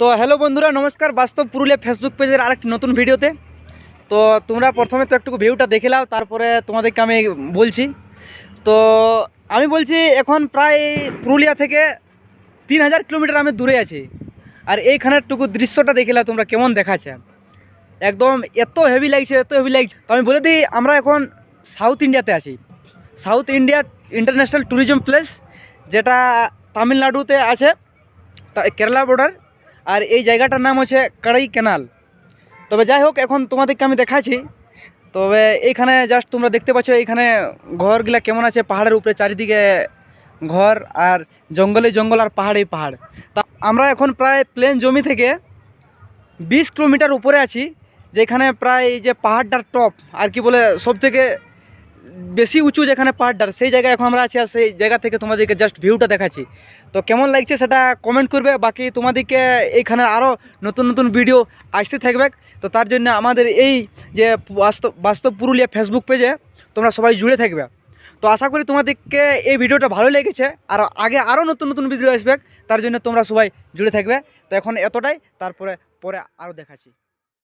তো হ্যালো বন্ধুরা, নমস্কার। বাস্তব পুরুলিয়া ফেসবুক পেজের আরেকটি নতুন ভিডিওতে। তো তোমরা প্রথমে তো একটু ভিউটা দেখে নাও, তারপরে তোমাদেরকে আমি বলছি। তো আমি বলছি এখন প্রায় পুরুলিয়া থেকে 3000 কিলোমিটার আমি দূরে আছি। আর এইখানের টুকু দৃশ্যটা দেখে নাও তোমরা, কেমন দেখাচ্ছে একদম এত হেভি লাগছে, এত হেভি লাগছে। তো আমি বলে দিই, আমরা এখন সাউথ ইন্ডিয়াতে আছি। South India international tourism place, যেটা তামিলনাড়ুতে আছে, কেরালা বর্ডার। আর এই জায়গাটার নাম হচ্ছে কড়াই কেনাল। তবে যাই হোক, এখন তোমাদেরকে আমি দেখাচ্ছি। তবে এইখানে জাস্ট তোমরা দেখতে পাচ্ছ এইখানে ঘরগুলা কেমন আছে, পাহাড়ের উপরে চারিদিকে ঘর, আর জঙ্গলে জঙ্গল, আর পাহাড়েই পাহাড়। তা আমরা এখন প্রায় প্লেন জমি থেকে 20 কিলোমিটার উপরে আছি, যেখানে প্রায় এই যে পাহাড়টার টপ আর কি বলে সব থেকে বেশি উঁচু যেখানে পাহাড়টার, সেই জায়গায় এখন আমরা আছি। আর সেই জায়গা থেকে তোমাদেরকে জাস্ট ভিউটা দেখাচ্ছি। তো কেমন লাগছে সেটা কমেন্ট করবে। বাকি তোমাদেরকে এইখানে আরও নতুন নতুন ভিডিও আসতে থাকবে। তো তার জন্য আমাদের এই যে বাস্তব পুরুলিয়া ফেসবুক পেজে তোমরা সবাই জুড়ে থাকবে। তো আশা করি তোমাদেরকে এই ভিডিওটা ভালো লেগেছে, আর আগে আরও নতুন নতুন ভিডিও আসবে। তার জন্য তোমরা সবাই জুড়ে থাকবে। তো এখন এতটাই, তারপরে আরও দেখাচ্ছি।